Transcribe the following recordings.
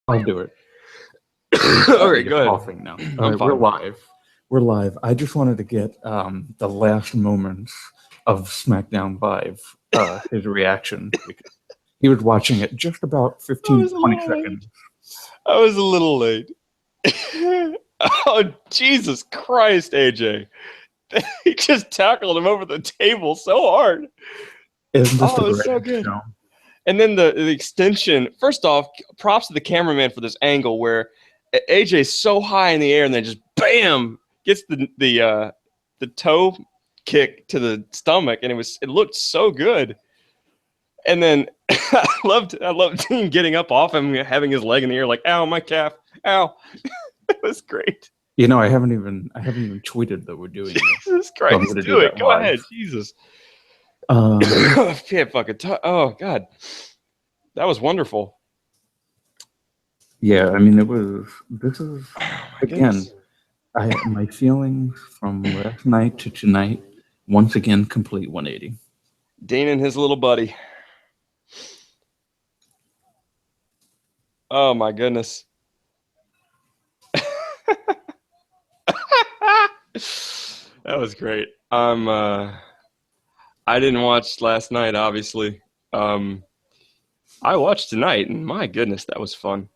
I'll do it. All right, go ahead. Coughing now. All right, we're live. We're live. I just wanted to get the last moments of SmackDown Live, his reaction. Because he was watching it just about 15, 20 seconds. I was a little late. Oh, Jesus Christ, AJ. He just tackled him over the table so hard. Isn't this it was so good. Show? And then the extension. First off, props to the cameraman for this angle where AJ's so high in the air and then just bam gets the toe kick to the stomach, and it looked so good. And then I loved Dean getting up off him, having his leg in the air, like, ow, my calf, ow. It was great. You know, I haven't even tweeted that we're doing this. Jesus Christ, so do it. Go ahead, Jesus. I can't fucking talk. Oh God, that was wonderful. Yeah, I mean, this is again, my feelings from last night to tonight, once again, complete 180. Dean and his little buddy. Oh my goodness. That was great. I didn't watch last night, obviously. I watched tonight, and my goodness, that was fun.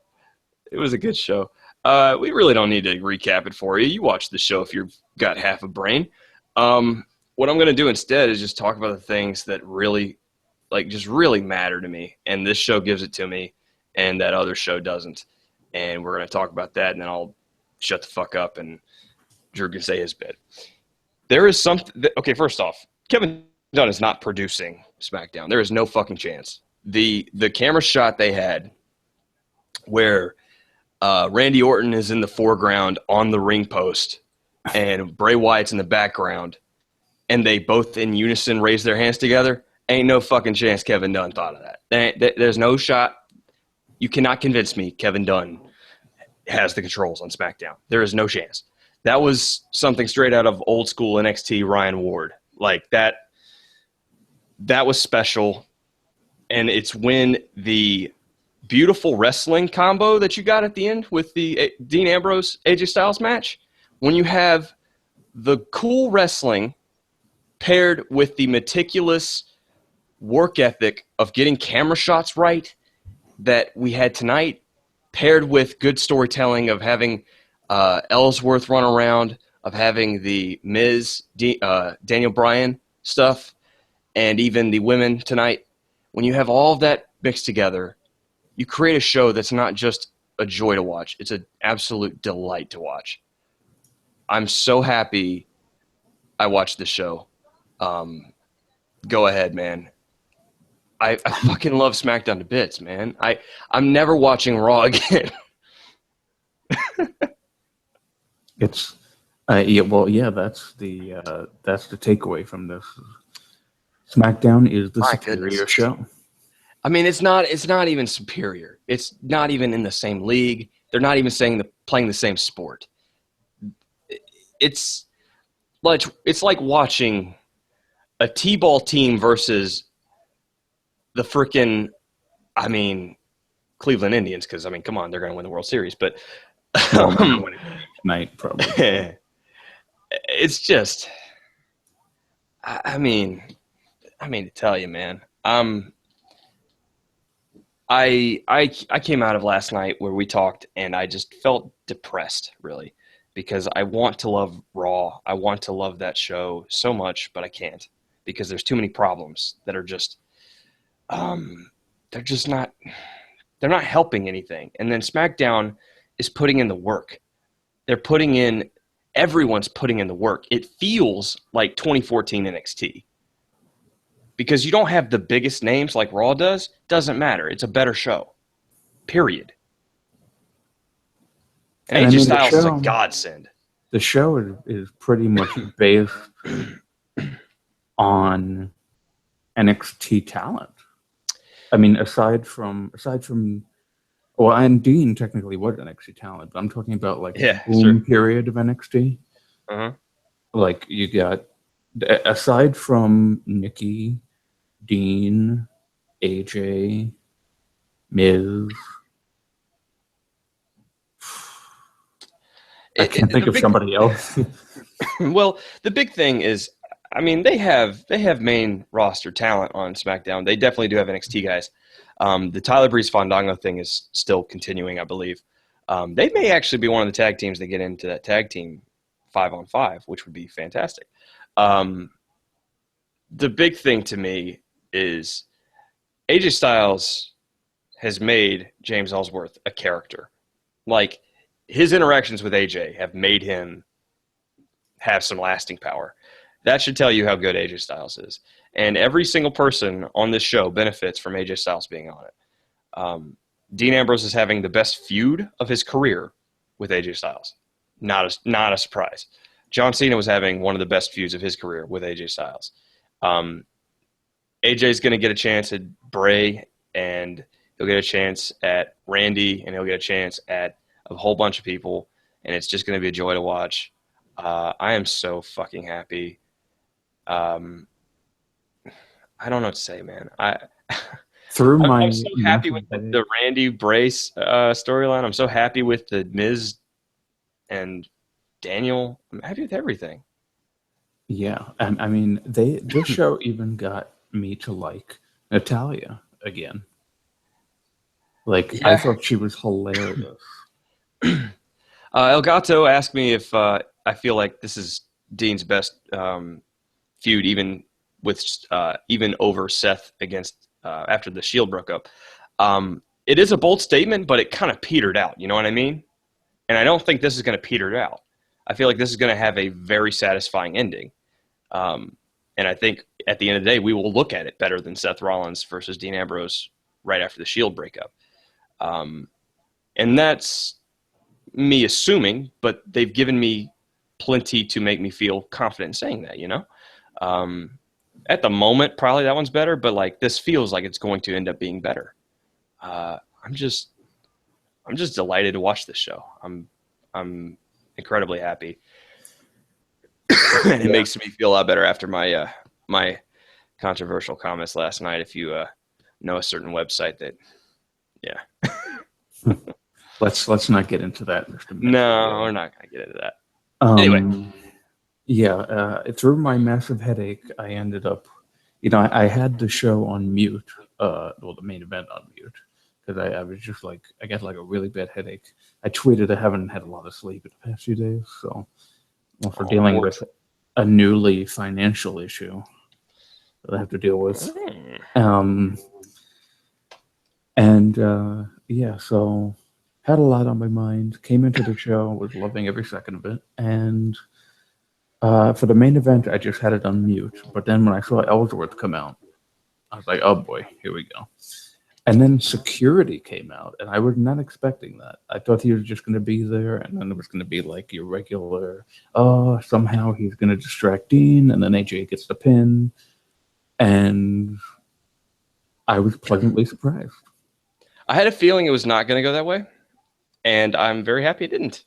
It was a good show. We really don't need to recap it for you. You watch the show if you've got half a brain. What I'm going to do instead is just talk about the things that really, just really matter to me. And this show gives it to me, and that other show doesn't. And we're going to talk about that, and then I'll shut the fuck up, and Drew can say his bit. There is something. Okay, first off, Kevin Dunn is not producing SmackDown. There is no fucking chance. The camera shot they had where Randy Orton is in the foreground on the ring post and Bray Wyatt's in the background, and they both in unison raise their hands together, ain't no fucking chance Kevin Dunn thought of that. There's no shot. You cannot convince me Kevin Dunn has the controls on SmackDown. There is no chance. That was something straight out of old school NXT Ryan Ward. Like that was special. And it's when the beautiful wrestling combo that you got at the end with the Dean Ambrose AJ Styles match, when you have the cool wrestling paired with the meticulous work ethic of getting camera shots right that we had tonight, paired with good storytelling of having Ellsworth run around, of having the Miz, Daniel Bryan stuff, and even the women tonight. When you have all of that mixed together, you create a show that's not just a joy to watch. It's an absolute delight to watch. I'm so happy I watched this show. Go ahead, man. I fucking love SmackDown to bits, man. I'm never watching Raw again. It's that's the takeaway from this. SmackDown is the superior show. I mean, it's not even superior. It's not even in the same league. They're not even playing the same sport. It's like watching a T-ball team versus the freaking, Cleveland Indians, because, come on, they're going to win the World Series. But tonight, probably. It's just, I mean to tell you, man, I came out of last night where we talked, and I just felt depressed, really, because I want to love Raw. I want to love that show so much, but I can't, because there's too many problems that are just, they're not helping anything. And then SmackDown is putting in the work. Everyone's putting in the work. It feels like 2014 NXT. Because you don't have the biggest names like Raw does. Doesn't matter. It's a better show. Period. And AJ Styles is a godsend. The show is pretty much based on NXT talent. Aside from well, and Dean technically was NXT talent, but I'm talking about boom period of NXT. Uh-huh. Like you got, aside from Nikki, Dean, AJ, Miz, I can't think of somebody else. Well, the big thing is, I mean, they have main roster talent on SmackDown. They definitely do have NXT guys. The Tyler Breeze Fandango thing is still continuing, I believe. They may actually be one of the tag teams that get into that tag team 5-on-5, which would be fantastic. The big thing to me is AJ Styles has made James Ellsworth a character. Like, his interactions with AJ have made him have some lasting power. That should tell you how good AJ Styles is. And every single person on this show benefits from AJ Styles being on it. Dean Ambrose is having the best feud of his career with AJ Styles. Not a surprise. John Cena was having one of the best feuds of his career with AJ Styles. AJ's going to get a chance at Bray, and he'll get a chance at Randy, and he'll get a chance at a whole bunch of people, and it's just going to be a joy to watch. I am so fucking happy. I don't know what to say, man. I'm so happy with the Randy Brace storyline. I'm so happy with the Miz and Daniel. I'm happy with everything. Yeah, I mean, this show even got me to like Natalya again. Like, yeah. I thought she was hilarious. Elgato asked me if I feel like this is Dean's best feud, even over Seth against after the Shield broke up. It is a bold statement, but it kind of petered out. You know what I mean? And I don't think this is going to peter out. I feel like this is going to have a very satisfying ending. And I think at the end of the day, we will look at it better than Seth Rollins versus Dean Ambrose right after the Shield breakup. And that's me assuming, but they've given me plenty to make me feel confident in saying that, you know? At the moment, probably that one's better, but like this feels like it's going to end up being better. I'm just delighted to watch this show. I'm incredibly happy. And it makes me feel a lot better after my my controversial comments last night. If you know a certain website that, yeah. Let's not get into that, Mr. Mitchell. No, we're not going to get into that. Anyway. Yeah, through my massive headache, I ended up, I had the show on mute, the main event on mute, because I was just like, I got like a really bad headache. I tweeted I haven't had a lot of sleep in the past few days, so for dealing with a newly financial issue that I have to deal with. Yeah, so had a lot on my mind, came into the show, was loving every second of it, and for the main event, I just had it on mute. But then when I saw Ellsworth come out, I was like, oh boy, here we go. And then security came out, and I was not expecting that. I thought he was just going to be there, and then it was going to be like your regular, somehow he's going to distract Dean, and then AJ gets the pin. And I was pleasantly surprised. I had a feeling it was not going to go that way, and I'm very happy it didn't,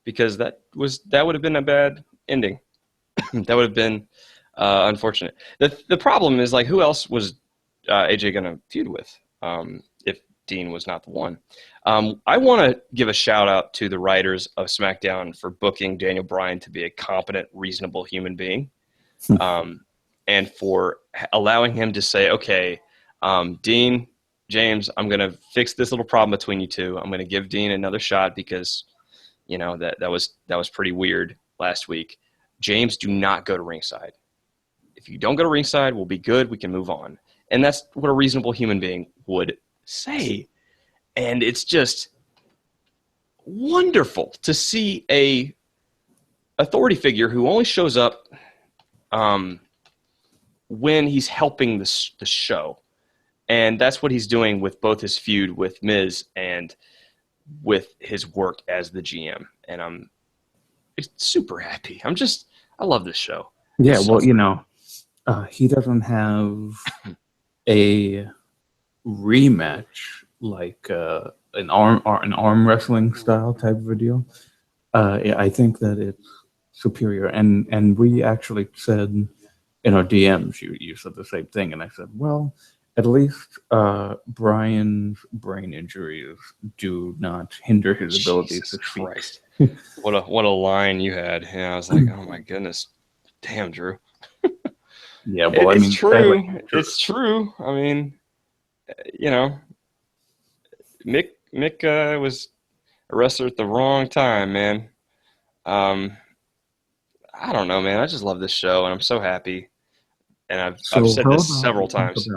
because that would have been a bad ending. That would have been unfortunate. The problem is, like, who else was AJ going to feud with if Dean was not the one? I want to give a shout out to the writers of SmackDown for booking Daniel Bryan to be a competent, reasonable human being, and for allowing him to say, okay, Dean, James, I'm going to fix this little problem between you two. I'm going to give Dean another shot because, that was pretty weird last week. James, do not go to ringside. If you don't go to ringside, we'll be good. We can move on. And that's what a reasonable human being would say. And it's just wonderful to see a authority figure who only shows up when he's helping the show. And that's what he's doing with both his feud with Miz and with his work as the GM. And I'm super happy. I love this show. Yeah, well, he doesn't have a rematch like an arm wrestling style type of a deal. I think that it's superior. And we actually said in our DMs, you said the same thing. And I said, well, at least Brian's brain injuries do not hinder his ability to speak What a line you had. And I was like, oh my goodness, damn, Drew. Yeah, well, I It's mean, true. It's true. I mean, you know, Mick was a wrestler at the wrong time, man. Um, I don't know, man. I just love this show, and I'm so happy. And I've So said how this about several times.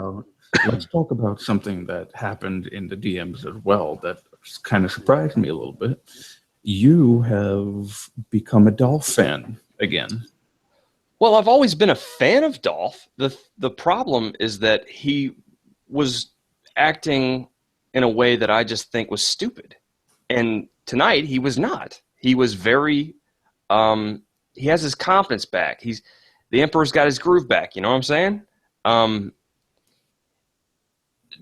let's talk about something that happened in the DMs as well that kind of surprised me a little bit. You have become a Dolph fan again. Well, I've always been a fan of Dolph. The problem is that he was acting in a way that I just think was stupid. And tonight he was not. He was very he has his confidence back. The Emperor's got his groove back, you know what I'm saying?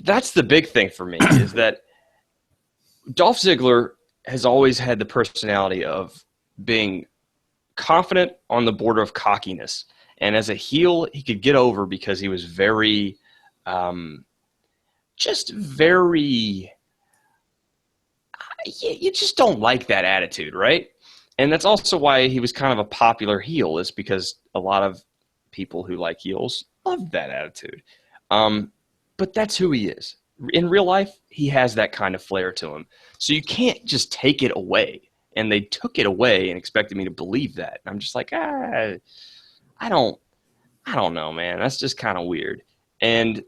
That's the big thing for me is that Dolph Ziggler has always had the personality of being confident on the border of cockiness. And as a heel, he could get over because he was very, just very, you just don't like that attitude, right? And that's also why he was kind of a popular heel, is because a lot of people who like heels love that attitude. But that's who he is. In real life, he has that kind of flair to him. So you can't just take it away. And they took it away and expected me to believe that. And I'm just like, I don't know, man. That's just kind of weird. And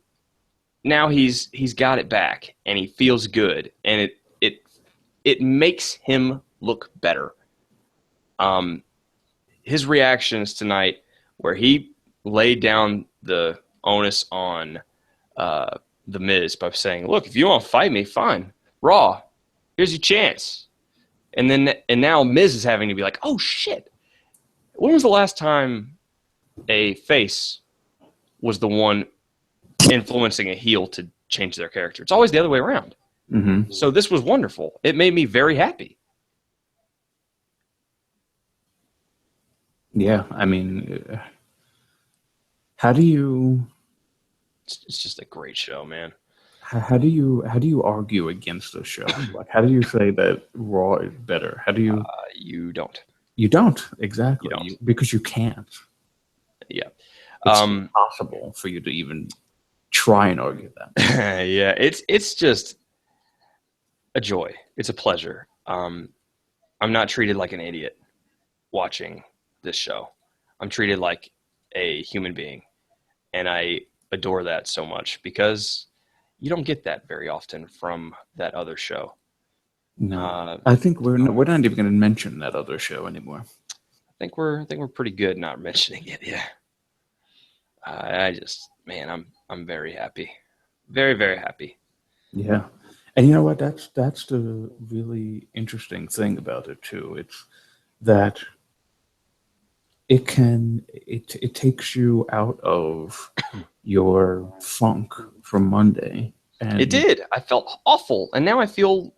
now he's got it back, and he feels good, and it makes him look better. His reactions tonight, where he laid down the onus on the Miz by saying, "Look, if you want to fight me, fine. Raw, here's your chance." And now Miz is having to be like, "Oh shit! When was the last time a face was the one influencing a heel to change their character? It's always the other way around." Mm-hmm. So this was wonderful. It made me very happy. Yeah, I mean, how do you It's just a great show, man. how do you argue against the show? Like, how do you say that Raw is better? How do you You don't. You don't exactly You don't. because you can't. Yeah. It's impossible for you to even try and argue that. Yeah. It's just a joy. It's a pleasure. I'm not treated like an idiot watching this show. I'm treated like a human being, and I adore that so much because you don't get that very often from that other show. No, I think we're not even going to mention that other show anymore. I think we're pretty good not mentioning it. Yeah. I'm very happy, very, very happy. Yeah, and you know what? That's the really interesting thing about it too. It's that it takes you out of your funk from Monday. And It did. I felt awful, and now I feel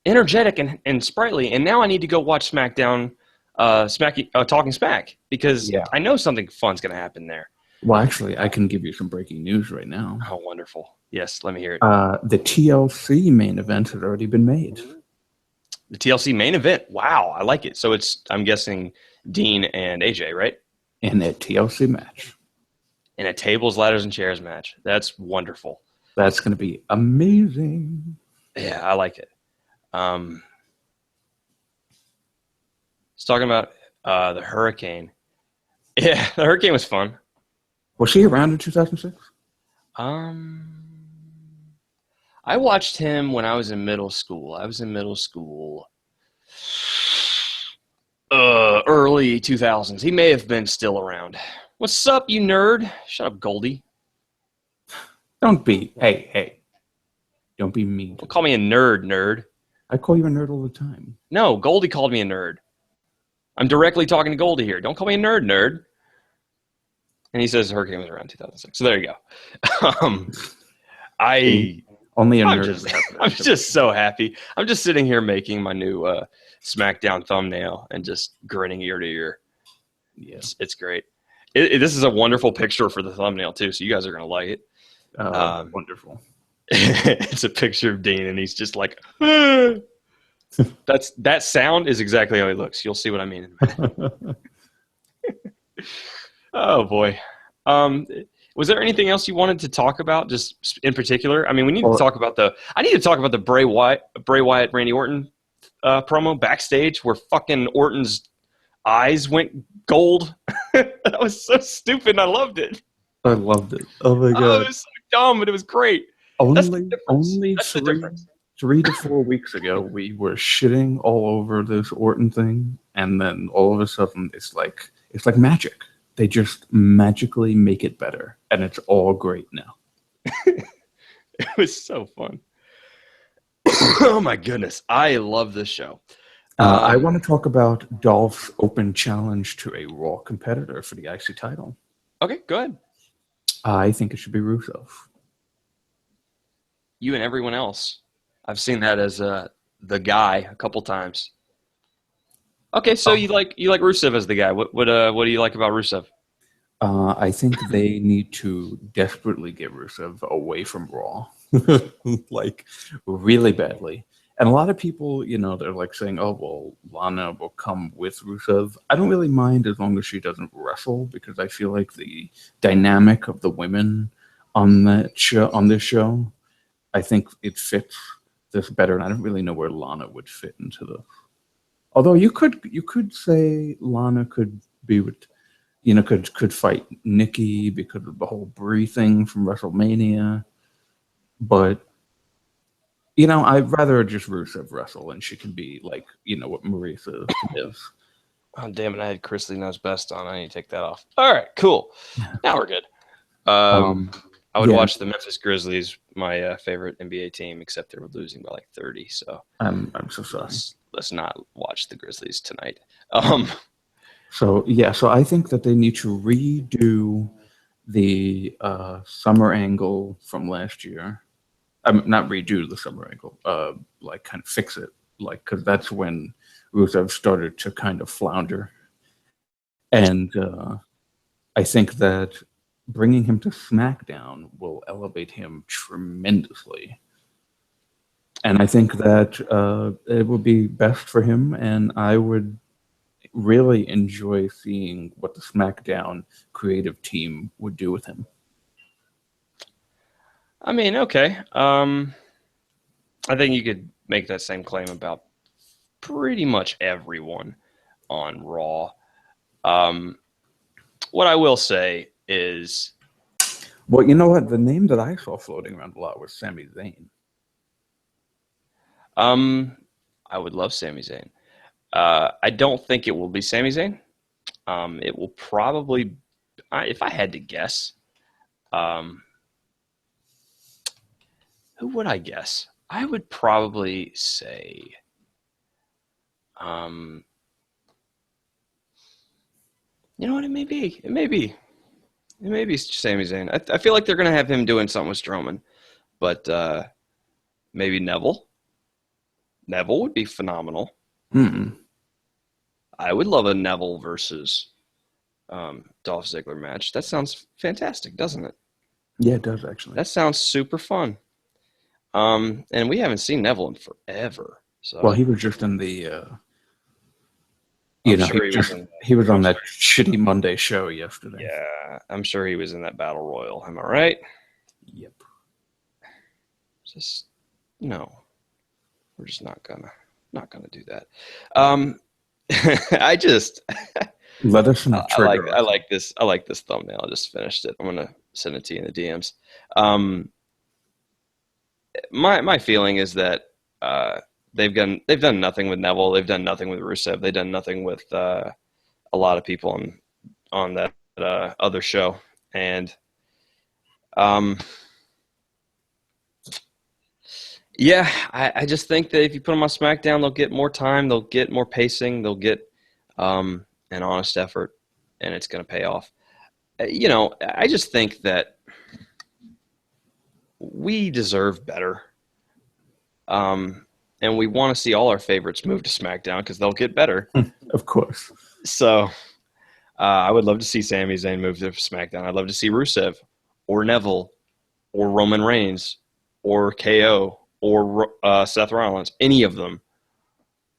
energetic and sprightly. And now I need to go watch SmackDown, Talking Smack, because I know something fun's going to happen there. Well, actually, I can give you some breaking news right now. Oh, wonderful! Yes, let me hear it. The TLC main event has already been made. The TLC main event. Wow, I like it. So I'm guessing Dean and AJ, right? In a TLC match. In a tables, ladders, and chairs match. That's wonderful. That's going to be amazing. Yeah, I like it. It's talking about the Hurricane. Yeah, the Hurricane was fun. Was he around in 2006? I watched him when I was in middle school. Early 2000s. He may have been still around. What's up, you nerd? Shut up, Goldie. Hey. Don't be mean. Don't call me a nerd. I call you a nerd all the time. No, Goldie called me a nerd. I'm directly talking to Goldie here. Don't call me a nerd. And he says Hurricane was around 2006. So there you go. Only a nerd. I'm just so happy. I'm just sitting here making my new SmackDown thumbnail and just grinning ear to ear. Yeah. It's great. This is a wonderful picture for the thumbnail, too, so you guys are going to like it. Wonderful. It's a picture of Dean, and he's just like, ah. That sound is exactly how he looks. You'll see what I mean in a minute. Oh boy. Was there anything else you wanted to talk about, just in particular? I mean, we need to talk about I need to talk about the Bray Wyatt, Randy Orton promo backstage, where fucking Orton's eyes went gold. That was so stupid. And I loved it. I loved it. Oh my god! It was so dumb, but it was great. Only That's the difference. 3 to 4 weeks ago, we were shitting all over this Orton thing, and then all of a sudden, it's like magic. They just magically make it better, and it's all great now. It was so fun. Oh my goodness, I love this show. I want to talk about Dolph's open challenge to a Raw competitor for the IC title. Okay, go ahead. I think it should be Rusev. You and everyone else. I've seen that as the guy a couple times. Okay, so you like Rusev as the guy. What do you like about Rusev? I think they need to desperately get Rusev away from Raw, like really badly. And a lot of people, they're like saying, "Oh, well, Lana will come with Rusev." I don't really mind as long as she doesn't wrestle, because I feel like the dynamic of the women on this show, I think it fits this better. And I don't really know where Lana would fit into this. Although you could say Lana could be with, could fight Nikki because of the whole Brie thing from WrestleMania, but. I'd rather just Rusev wrestle, and she can be like, what Marisa is. Oh, damn it. I had Chris Lee Knows Best on. I need to take that off. All right, cool. Now we're good. I would watch the Memphis Grizzlies, my favorite NBA team, except they were losing by like 30. So I'm so sorry. Let's not watch the Grizzlies tonight. So I think that they need to redo the summer angle from last year. Not redo the summer angle, like kind of fix it, like, because that's when Rusev started to kind of flounder. And I think that bringing him to SmackDown will elevate him tremendously. And I think that it would be best for him, and I would really enjoy seeing what the SmackDown creative team would do with him. I mean, okay. I think you could make that same claim about pretty much everyone on Raw. What I will say is... Well, you know what? The name that I saw floating around a lot was Sami Zayn. I would love Sami Zayn. I don't think it will be Sami Zayn. It will probably... if I had to guess... who would I guess? I would probably say, you know what? It may be Sami Zayn. I feel like they're going to have him doing something with Strowman, but maybe Neville. Neville would be phenomenal. I would love a Neville versus Dolph Ziggler match. That sounds fantastic, doesn't it? Yeah, it does, actually. That sounds super fun. And we haven't seen Neville in forever. So. Well, he was just in the, he was on that shitty Monday show yesterday. Yeah, I'm sure he was in that Battle Royal. Am I right? Yep. Just no, we're just not gonna do that. I just let us know. I like this thumbnail. I just finished it. I'm gonna send it to you in the DMs. My feeling is that they've done nothing with Neville. They've done nothing with Rusev. They've done nothing with a lot of people on that other show. And I just think that if you put them on SmackDown, they'll get more time. They'll get more pacing. They'll get an honest effort, and it's going to pay off. I just think that we deserve better. And we want to see all our favorites move to SmackDown because they'll get better. Of course. So I would love to see Sami Zayn move to SmackDown. I'd love to see Rusev or Neville or Roman Reigns or KO or Seth Rollins, any of them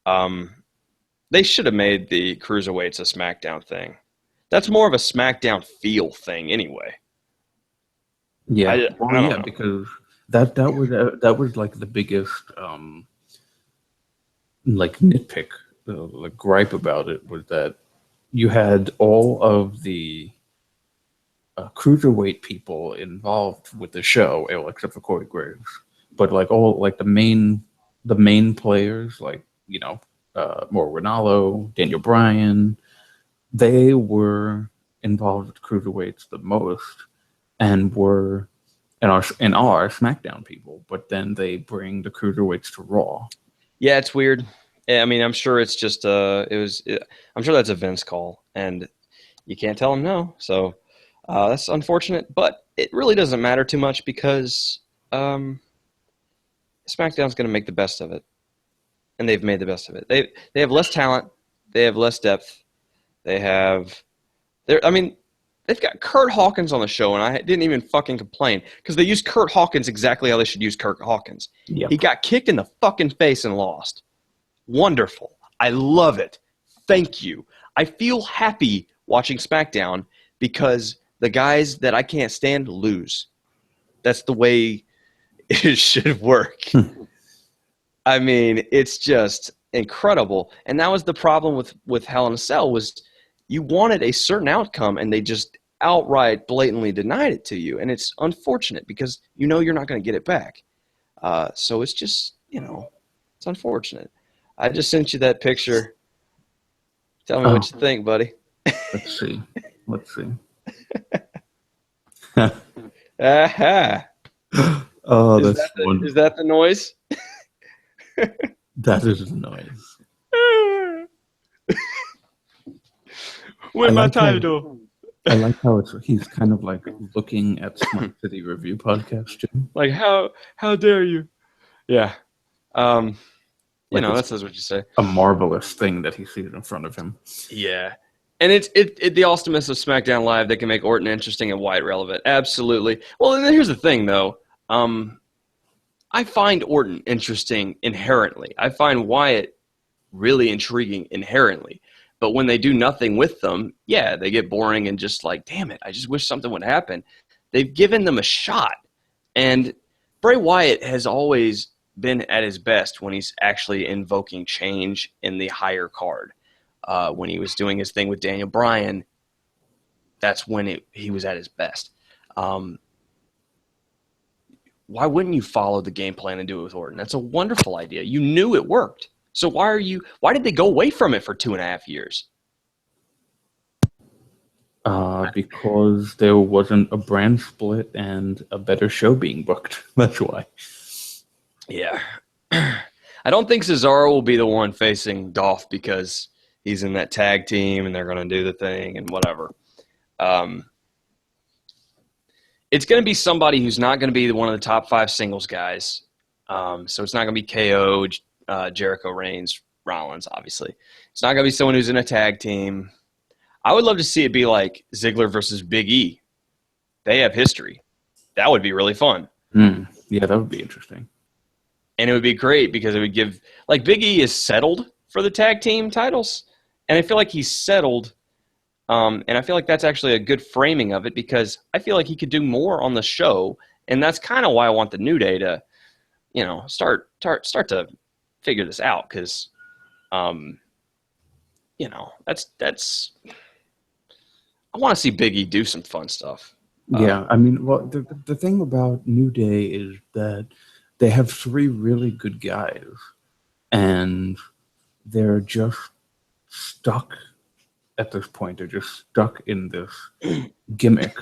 They should have made the cruiserweights a SmackDown thing. That's more of a SmackDown feel thing, anyway. Yeah, I don't know. because that was like the biggest like nitpick, like gripe about it was that you had all of the cruiserweight people involved with the show, except for Corey Graves, but like all like the main players, like Mauro Ranallo, Daniel Bryan, they were involved with cruiserweights the most, and were and are SmackDown people. But then they bring the cruiserweights to Raw. Yeah, it's weird. I mean, I'm sure it's just I'm sure that's a Vince call, and you can't tell him no. So that's unfortunate, but it really doesn't matter too much because SmackDown's going to make the best of it, and they've made the best of it. They have less talent, they have less depth, they've got Kurt Hawkins on the show, and I didn't even fucking complain because they used Kurt Hawkins exactly how they should use Kurt Hawkins. Yep. He got kicked in the fucking face and lost. Wonderful. I love it. Thank you. I feel happy watching SmackDown because the guys that I can't stand lose. That's the way it should work. I mean, it's just incredible. And that was the problem with Hell in a Cell was you wanted a certain outcome and they just outright blatantly denied it to you. And it's unfortunate because you know you're not going to get it back. So it's just, it's unfortunate. I just sent you that picture. Tell me what you think, buddy. Let's see. Aha. Oh, Is that the noise? That is the noise. With my title. I like how he's kind of like looking at Smart City Review podcast too. Like how dare you? Yeah. That says what you say. A marvelous thing that he sees in front of him. Yeah. And it's the awesomeness of SmackDown Live that can make Orton interesting and Wyatt relevant. Absolutely. Well, and then here's the thing, though. I find Orton interesting inherently. I find Wyatt really intriguing inherently. But when they do nothing with them, yeah, they get boring and just like, damn it, I just wish something would happen. They've given them a shot. And Bray Wyatt has always been at his best when he's actually invoking change in the higher card. When he was doing his thing with Daniel Bryan, that's when he was at his best. Why wouldn't you follow the game plan and do it with Orton? That's a wonderful idea. You knew it worked. So why did they go away from it for 2.5 years? Because there wasn't a brand split and a better show being booked. That's why. Yeah. I don't think Cesaro will be the one facing Dolph because he's in that tag team and they're going to do the thing and whatever. It's going to be somebody who's not going to be one of the top 5 singles guys. So it's not going to be KO, Jericho, Reigns, Rollins, obviously. It's not going to be someone who's in a tag team. I would love to see it be like Ziggler versus Big E. They have history. That would be really fun. Yeah, that would be interesting. And it would be great because it would give – like Big E is settled for the tag team titles. And I feel like he's settled. And I feel like that's actually a good framing of it because I feel like he could do more on the show. And that's kind of why I want the New Day to, start to figure this out because, that's I want to see Big E do some fun stuff. Yeah, I mean, well, the thing about New Day is that they have 3 really good guys, and they're just stuck at this point. They're just stuck in this gimmick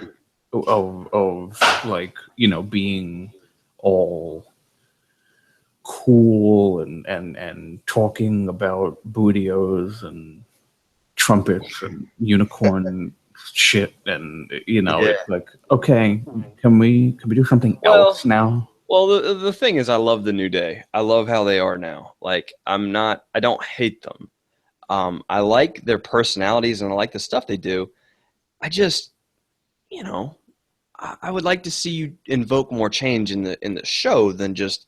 of like, being all cool and talking about bootios and trumpets and unicorn shit, and it's like, okay, can we do something else now? Well, the thing is, I love the New Day. I love how they are now. Like, I don't hate them. I like their personalities and I like the stuff they do. I just, I would like to see you invoke more change in the show than just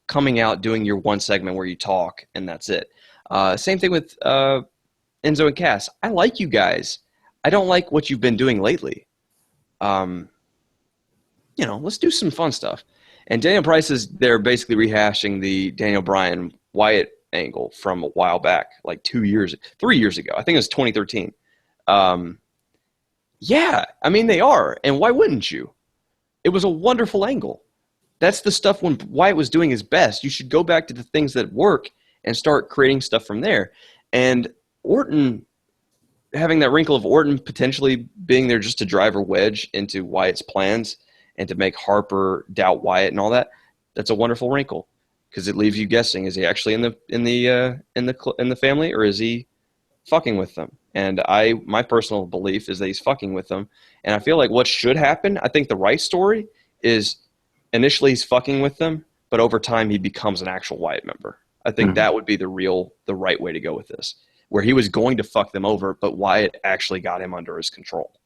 coming out, doing your one segment where you talk, and that's it. Same thing with Enzo and Cass. I like you guys. I don't like what you've been doing lately. Let's do some fun stuff. And Daniel Price they're basically rehashing the Daniel Bryan Wyatt angle from a while back, like 3 years ago. I think it was 2013. Yeah, I mean, they are. And why wouldn't you? It was a wonderful angle. That's the stuff when Wyatt was doing his best. You should go back to the things that work and start creating stuff from there. And Orton, having that wrinkle of Orton potentially being there just to drive a wedge into Wyatt's plans and to make Harper doubt Wyatt and all that, that's a wonderful wrinkle because it leaves you guessing: is he actually in the family, or is he fucking with them? And my personal belief is that he's fucking with them. And I feel like what should happen, I think the right story is initially he's fucking with them, but over time he becomes an actual Wyatt member. I think that would be the right way to go with this, where he was going to fuck them over, but Wyatt actually got him under his control.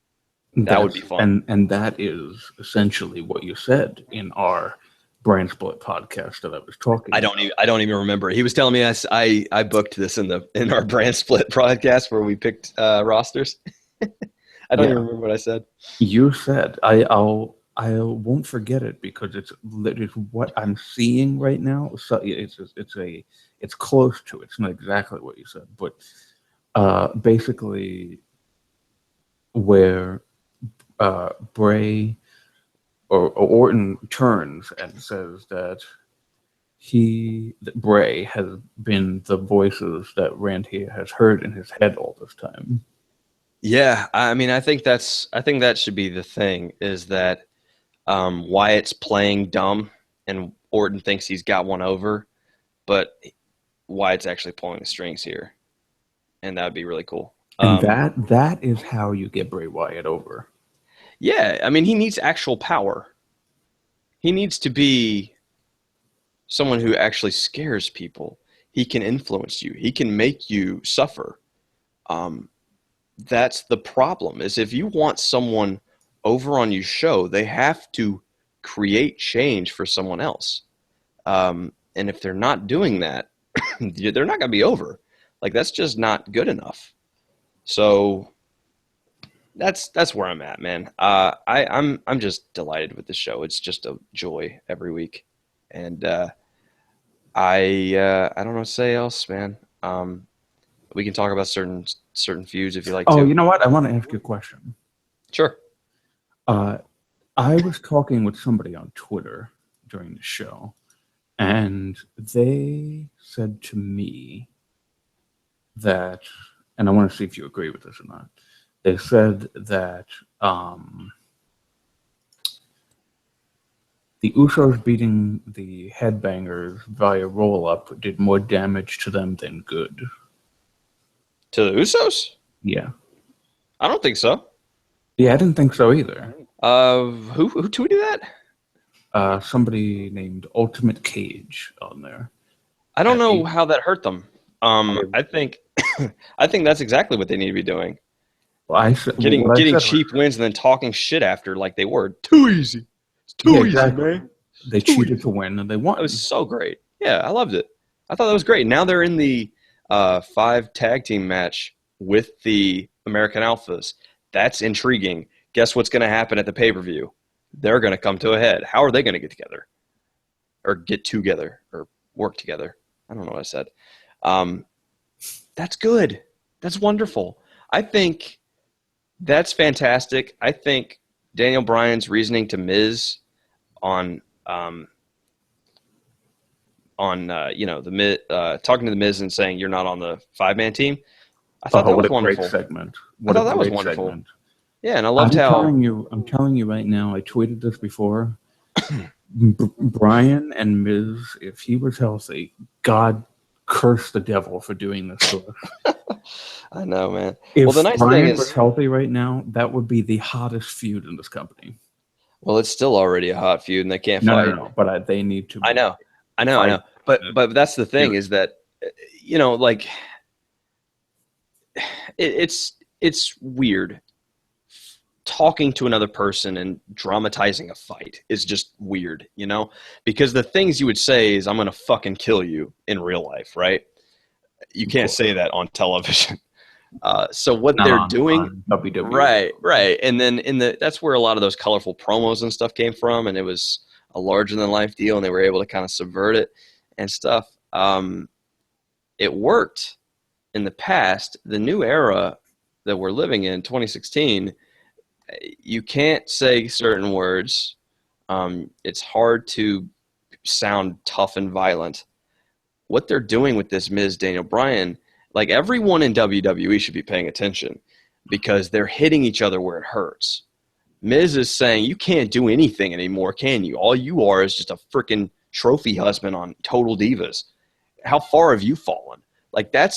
That would be fun. And that is essentially what you said in our Brand Split podcast that I was talking about. I don't even remember. He was telling me I booked this in our Brand Split podcast where we picked rosters. I don't even remember what I said. You said I won't forget it because it's what I'm seeing right now. So it's close to it. It's not exactly what you said, but basically where Bray or Orton turns and says that Bray has been the voices that Randy has heard in his head all this time. Yeah, I mean, I think that should be the thing, is that Wyatt's playing dumb and Orton thinks he's got one over, but Wyatt's actually pulling the strings here, and that would be really cool. And that is how you get Bray Wyatt over. Yeah, I mean, he needs actual power. He needs to be someone who actually scares people. He can influence you. He can make you suffer. That's the problem, is if you want someone over on your show, they have to create change for someone else. And if they're not doing that, they're not going to be over. Like, that's just not good enough. So that's where I'm at, man. I'm just delighted with the show. It's just a joy every week, and I don't know what to say else, man. We can talk about certain feuds if you like to. Oh, you know what? I want to ask you a question. Sure. I was talking with somebody on Twitter during the show, and they said to me that, and I want to see if you agree with this or not. They said that the Usos beating the Headbangers via roll-up did more damage to them than good. To the Usos? Yeah. I don't think so. Yeah, I didn't think so either. Who tweeted that? Somebody named Ultimate Cage on there. I don't know how that hurt them. I think that's exactly what they need to be doing. Well, getting cheap wins and then talking shit after like they were. Too easy. It's too easy, man. They cheated to win and they won. It was so great. Yeah, I loved it. I thought that was great. Now they're in the 5 tag team match with the American Alphas. That's intriguing. Guess what's going to happen at the pay-per-view? They're going to come to a head. How are they going to get together? Or get together or work together? I don't know what I said. That's good. That's wonderful. I think that's fantastic. I think Daniel Bryan's reasoning to Miz on the Miz, talking to the Miz and saying you're not on the 5-man team. I thought that was wonderful. Great segment. I thought that was wonderful. Segment. Yeah, and I loved I'm telling you right now. I tweeted this before. Bryan and Miz, if he was healthy, God curse the devil for doing this to us. I know, man. If the nice Bryan thing is, was healthy right now, that would be the hottest feud in this company. Well, it's still already a hot feud, and they can't fight. No, but they need to. I know. But that's the thing, is that, it's weird. talking to another person and dramatizing a fight is just weird, you know? Because the things you would say is, I'm going to fucking kill you in real life, right? You can't say that on television. So what they're doing, on WWE. right. And then that's where a lot of those colorful promos and stuff came from. And it was a larger than life deal, and they were able to kind of subvert it and stuff. It worked in the past. The new era that we're living in, 2016, you can't say certain words. It's hard to sound tough and violent. What they're doing with this Miz Daniel Bryan, like, everyone in WWE should be paying attention, because they're hitting each other where it hurts. Miz is saying, you can't do anything anymore, can you? All you are is just a freaking trophy husband on Total Divas. How far have you fallen? Like, that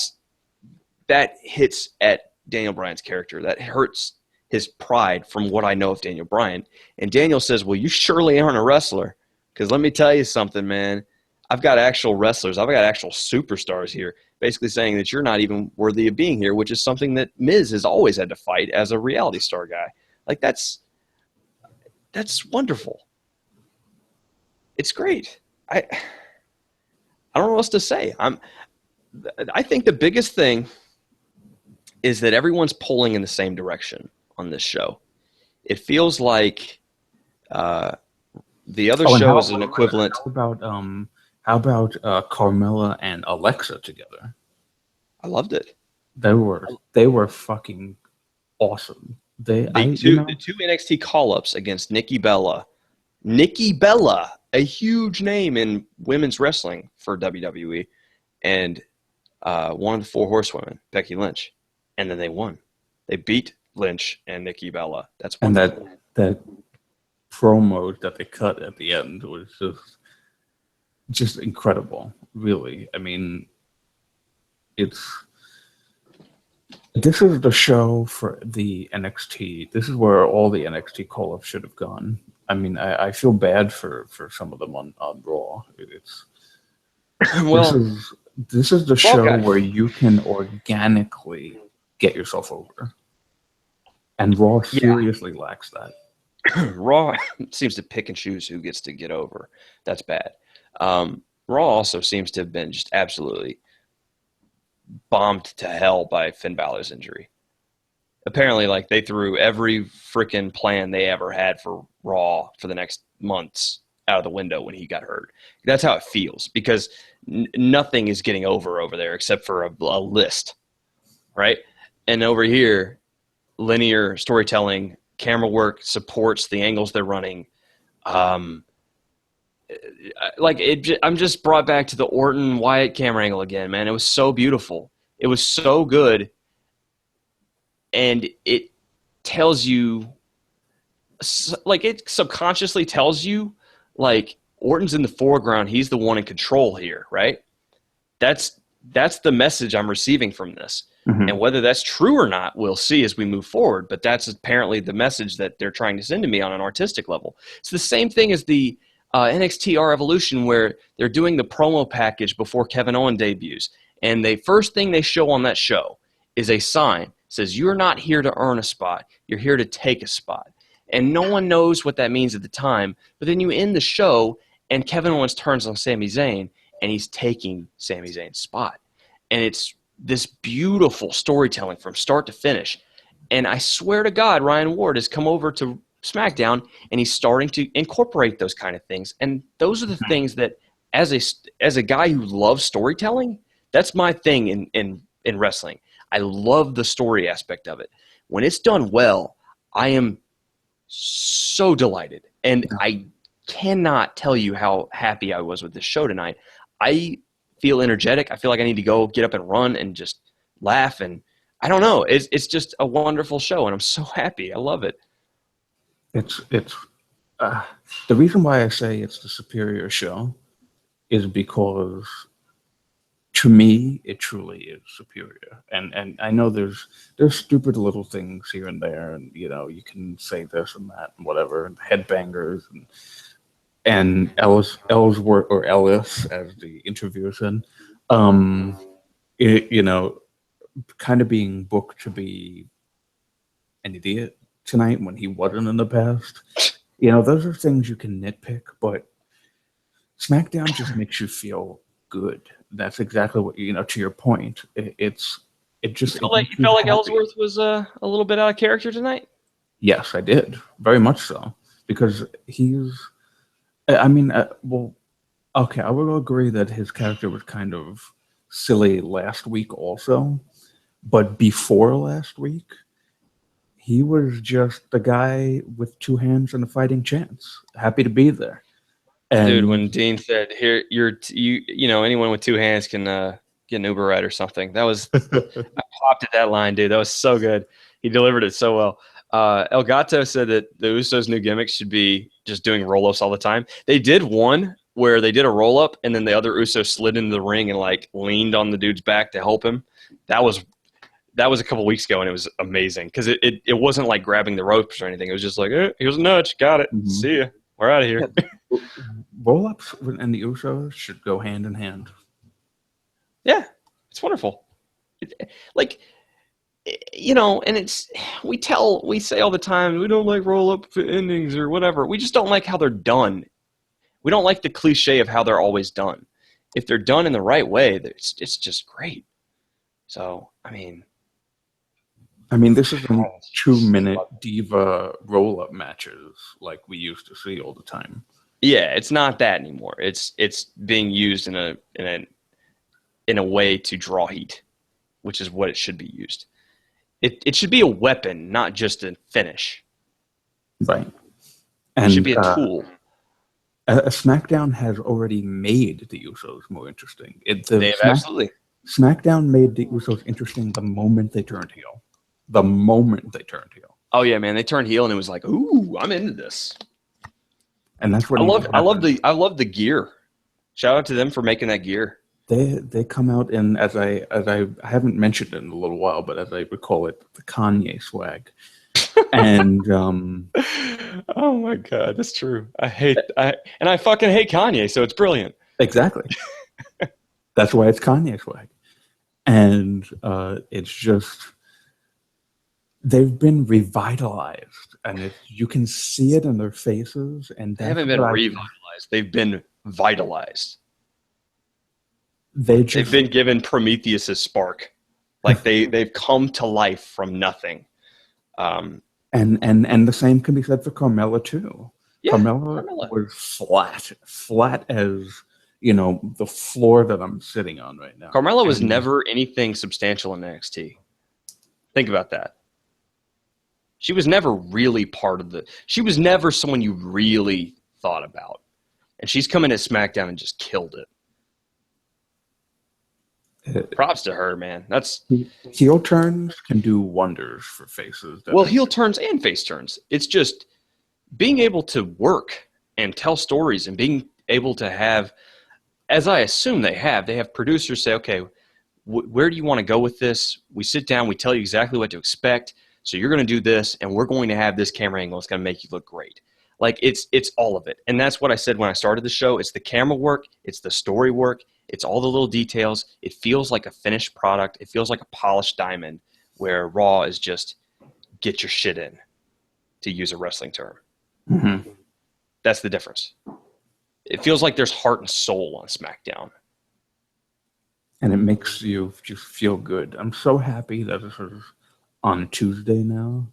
hits at Daniel Bryan's character. That hurts his pride from what I know of Daniel Bryan. And Daniel says, well, you surely aren't a wrestler, because let me tell you something, man. I've got actual wrestlers. I've got actual superstars here, basically saying that you're not even worthy of being here, which is something that Miz has always had to fight as a reality star guy. Like, that's wonderful. It's great. I don't know what else to say. I think the biggest thing is that everyone's pulling in the same direction on this show. It feels like the other show is an equivalent. How about Carmella and Alexa together? I loved it. They were fucking awesome. The two NXT call-ups against Nikki Bella. Nikki Bella, a huge name in women's wrestling for WWE, and one of the four horsewomen, Becky Lynch, and then they won. They beat Lynch and Nikki Bella. That's wonderful. And that promo that they cut at the end was just incredible, really. I mean, this is the show for the NXT. This is where all the NXT call-ups should have gone. I mean, I feel bad for some of them on Raw. This is the show where you can organically get yourself over. And Raw seriously lacks that. Raw seems to pick and choose who gets to get over. That's bad. Raw also seems to have been just absolutely bombed to hell by Finn Balor's injury. Apparently, like, they threw every freaking plan they ever had for Raw for the next months out of the window when he got hurt. That's how it feels, because nothing is getting over there except for a list, right? And over here, linear storytelling, camera work supports the angles they're running. I'm just brought back to the Orton Wyatt camera angle again, man. It was so beautiful. It was so good. And it tells you, like, it subconsciously tells you, like, Orton's in the foreground. He's the one in control here, right? That's the message I'm receiving from this. Mm-hmm. And whether that's true or not, we'll see as we move forward. But that's apparently the message that they're trying to send to me on an artistic level. It's the same thing as the NXT R Evolution, where they're doing the promo package before Kevin Owens debuts. And the first thing they show on that show is a sign. Says, you're not here to earn a spot. You're here to take a spot. And no one knows what that means at the time. But then you end the show, and Kevin Owens turns on Sami Zayn, and he's taking Sami Zayn's spot. And it's this beautiful storytelling from start to finish. And I swear to God, Ryan Ward has come over to SmackDown, and he's starting to incorporate those kind of things. And those are the things that, as a guy who loves storytelling, that's my thing in wrestling. I love the story aspect of it. When it's done well, I am so delighted. And I cannot tell you how happy I was with this show tonight. I feel energetic. I feel like I need to go get up and run and just laugh. And I don't know. It's just a wonderful show, and I'm so happy. I love it. It's the reason why I say it's the superior show is because, to me, it truly is superior. And I know there's stupid little things here and there, and you can say this and that and whatever, and headbangers and Ellsworth, or Ellis, as the interviewer said, kind of being booked to be an idiot tonight when he wasn't in the past. You know, those are things you can nitpick, but SmackDown just makes you feel good. That's exactly what, you know, to your point. It just You felt like Ellsworth was a little bit out of character tonight? Yes, I did. Very much so. Because I mean, well, okay, I will agree that his character was kind of silly last week also. But before last week, he was just the guy with two hands and a fighting chance. Happy to be there. And Dude, when Dean said, "Here, you know, anyone with two hands can get an Uber ride or something," that was I popped at that line, dude. That was so good. He delivered it so well. El Gato said that the Usos' new gimmick should be just doing roll-ups all the time. They did one where they did a roll-up, and then the other Uso slid into the ring and like leaned on the dude's back to help him. That was a couple weeks ago, and it was amazing because it wasn't like grabbing the ropes or anything. It was just like, here's a nudge, got it. Mhm. See ya. We're out of here. Yeah. Roll-ups and the Usos should go hand in hand. Yeah, it's wonderful. Like, you know, and we say all the time, we don't like roll-up endings or whatever. We just don't like how they're done. We don't like the cliche of how they're always done. If they're done in the right way, it's just great. So, I mean, this isn't 2-minute diva roll-up matches like we used to see all the time. Yeah, it's not that anymore. It's being used in a way to draw heat, which is what it should be used. It should be a weapon, not just a finish. Right. And it should be a tool. SmackDown has already made the Usos more interesting. Absolutely. SmackDown made the Usos interesting the moment they turned heel. Oh yeah, man! They turned heel, and it was like, ooh, I'm into this. And that's what I love the gear. Shout out to them for making that gear. They come out in, as I haven't mentioned it in a little while, but as I recall it, the Kanye swag. And oh my god, that's true. I fucking hate Kanye, so it's brilliant. Exactly. That's why it's Kanye swag. And it's just, they've been revitalized, and you can see it in their faces. And they haven't been revitalized; they've been vitalized. They've been given Prometheus' spark, like they've come to life from nothing. And the same can be said for Carmella too. Yeah, Carmella was flat as, you know, the floor that I'm sitting on right now. Carmella was never anything substantial in NXT. Think about that. She was never really she was never someone you really thought about. And she's come in at SmackDown and just killed it. Props to her, man. That's heel turns can do wonders for faces. Heel turns and face turns. It's just being able to work and tell stories and being able to have, as I assume they have producers say, okay, where do you want to go with this? We sit down, we tell you exactly what to expect. So you're going to do this, and we're going to have this camera angle. It's going to make you look great. Like it's all of it. And that's what I said when I started the show. It's the camera work. It's the story work. It's all the little details. It feels like a finished product. It feels like a polished diamond, where Raw is just get your shit in, to use a wrestling term. Mm-hmm. That's the difference. It feels like there's heart and soul on SmackDown. And it makes you just feel good. I'm so happy that this is on Tuesday now,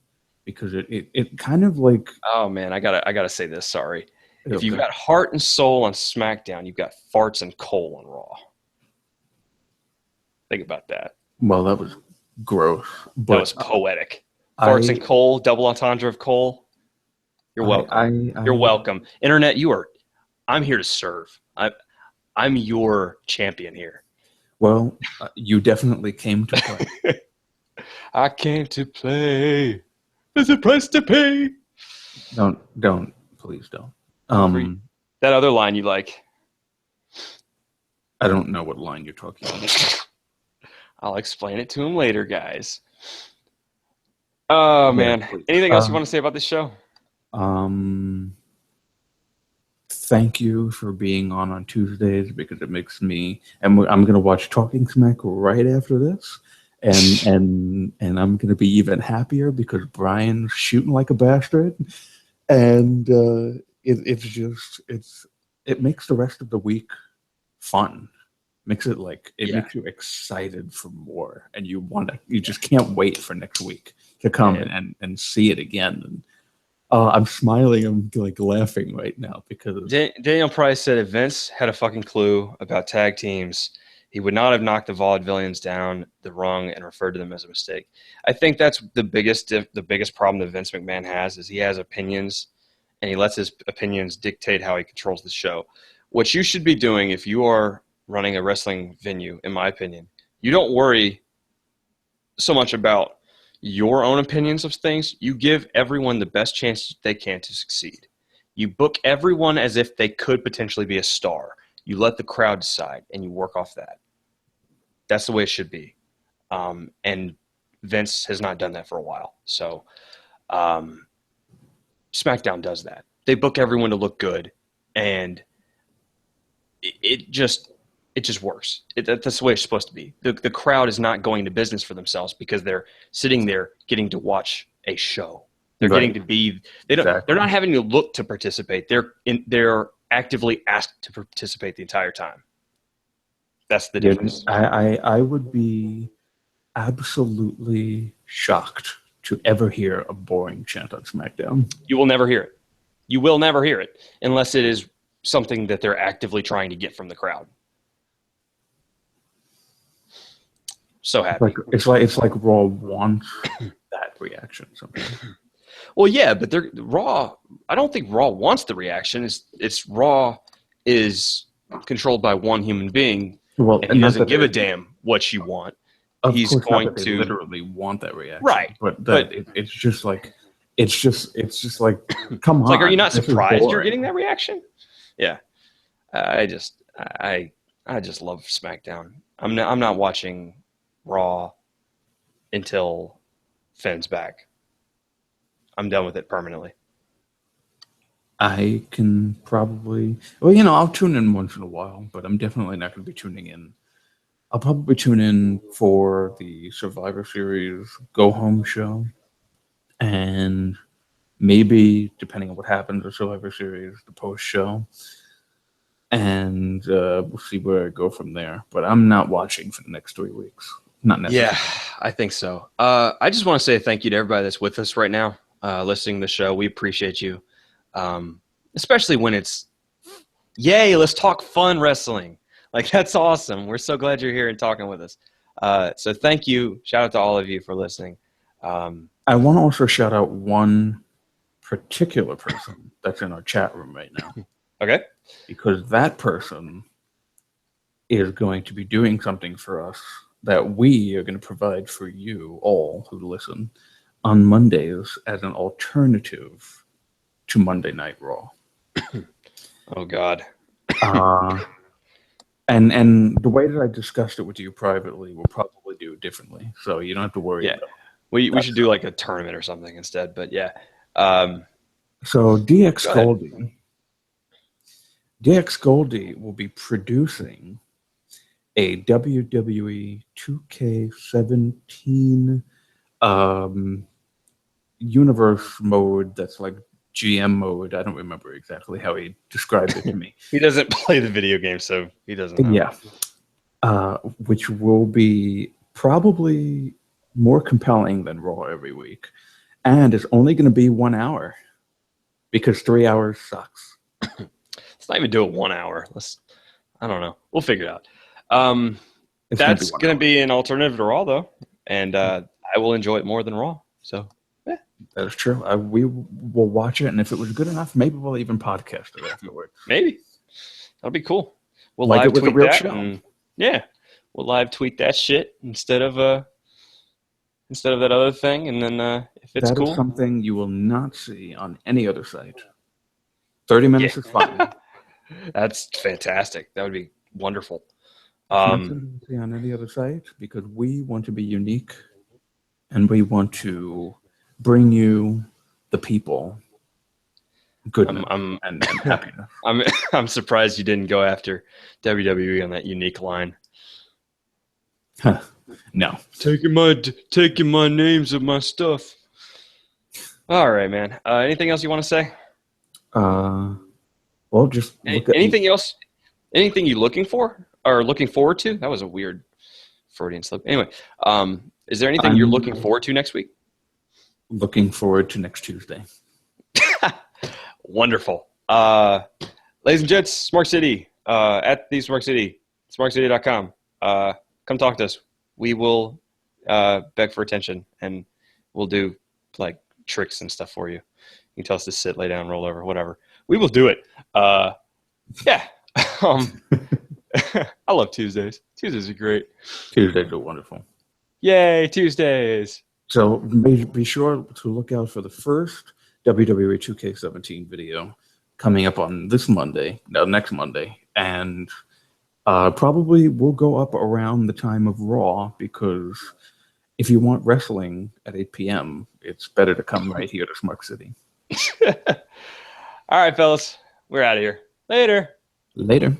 because it kind of like... Oh, man, I gotta say this, sorry. If you've got heart and soul on SmackDown, you've got farts and coal on Raw. Think about that. Well, that was gross. That was poetic. Farts and coal, double entendre of coal. You're welcome. You're welcome. Internet, I'm here to serve. I'm your champion here. Well, you definitely came to play. I came to play. There's a price to pay. Don't, please don't. That other line you like. I don't know what line you're talking about. I'll explain it to him later, guys. Oh, man. Please. Anything else you want to say about this show? Thank you for being on Tuesdays, because it makes me... And I'm going to watch Talking Smack right after this. and I'm gonna be even happier because Brian's shooting like a bastard, and it makes the rest of the week fun. Makes it makes you excited for more, and you just can't wait for next week to come and see it again. And I'm smiling, I'm like laughing right now because Daniel Price said if Vince had a fucking clue about tag teams, he would not have knocked the Vaudevillians down the rung and referred to them as a mistake. I think that's the biggest problem that Vince McMahon has is he has opinions, and he lets his opinions dictate how he controls the show. What you should be doing if you are running a wrestling venue, in my opinion, you don't worry so much about your own opinions of things. You give everyone the best chance they can to succeed. You book everyone as if they could potentially be a star. You let the crowd decide, and you work off that. That's the way it should be. And Vince has not done that for a while. So SmackDown does that. They book everyone to look good, and it just works. That's the way it's supposed to be. The crowd is not going to business for themselves because they're sitting there getting to watch a show. They're getting to be. They're not having to look to participate. They're actively asked to participate the entire time. That's the difference. I would be absolutely shocked to ever hear a boring chant on SmackDown. You will never hear it. You will never hear it unless it is something that they're actively trying to get from the crowd. So happy. It's like Raw wants that reaction. Well, yeah, but Raw. I don't think Raw wants the reaction. It's Raw is controlled by one human being, and he doesn't give a damn what you want. He's going to literally want that reaction, right? But it's just like come on. Like, are you not surprised you're getting that reaction? Yeah, I just love SmackDown. I'm not watching Raw until Finn's back. I'm done with it permanently. I can probably, I'll tune in once in a while, but I'm definitely not going to be tuning in. I'll probably tune in for the Survivor Series Go Home show, and maybe, depending on what happens with Survivor Series, the post show, and we'll see where I go from there. But I'm not watching for the next 3 weeks. Not necessarily. Yeah, I think so. I just want to say thank you to everybody that's with us right now, listening to the show. We appreciate you, especially when it's, yay, let's talk fun wrestling. Like, that's awesome. We're so glad you're here and talking with us. So thank you. Shout out to all of you for listening. I want to also shout out one particular person that's in our chat room right now. Okay. Because that person is going to be doing something for us that we are going to provide for you all who listen on Mondays as an alternative to Monday Night Raw. Oh, God. And the way that I discussed it with you privately, we'll probably do it differently. So you don't have to worry about it. We should do like a tournament or something instead, but yeah. So DX Goldie will be producing a WWE 2K17 universe mode that's like GM mode. I don't remember exactly how he described it to me. He doesn't play the video game, so he doesn't know. Yeah. Which will be probably more compelling than Raw every week. And it's only going to be 1 hour because 3 hours sucks. Let's not even do it 1 hour. I don't know. We'll figure it out. That's going to be an alternative to Raw, though. And I will enjoy it more than Raw. So, yeah. That is true. We will watch it, and if it was good enough, maybe we'll even podcast it afterwards. Maybe. That'll be cool. We'll like live tweet that. Show. Yeah. We'll live tweet that shit instead of that other thing. And then if it's cool. That is something you will not see on any other site. 30 minutes is fine. That's fantastic. That would be wonderful. Nothing to see on any other site because we want to be unique and we want to bring you, the people, goodness and happiness. I'm surprised you didn't go after WWE on that unique line. No. Taking my names of my stuff. All right, man. Anything else you want to say? Well, just look at Anything else? Anything you looking for or looking forward to? That was a weird Freudian slip. Anyway, is there anything you're looking forward to next week? Looking forward to next Tuesday. Wonderful. Ladies and gents, Smark City, at the Smark City, smarkcity.com. Come talk to us. We will beg for attention, and we'll do like tricks and stuff for you. You can tell us to sit, lay down, roll over, whatever. We will do it. Yeah. I love Tuesdays. Tuesdays are great. Tuesdays are wonderful. Yay, Tuesdays. So be sure to look out for the first WWE 2K17 video coming up on next Monday. And probably will go up around the time of Raw, because if you want wrestling at 8 p.m., it's better to come right here to Smark City. All right, fellas. We're out of here. Later. Later.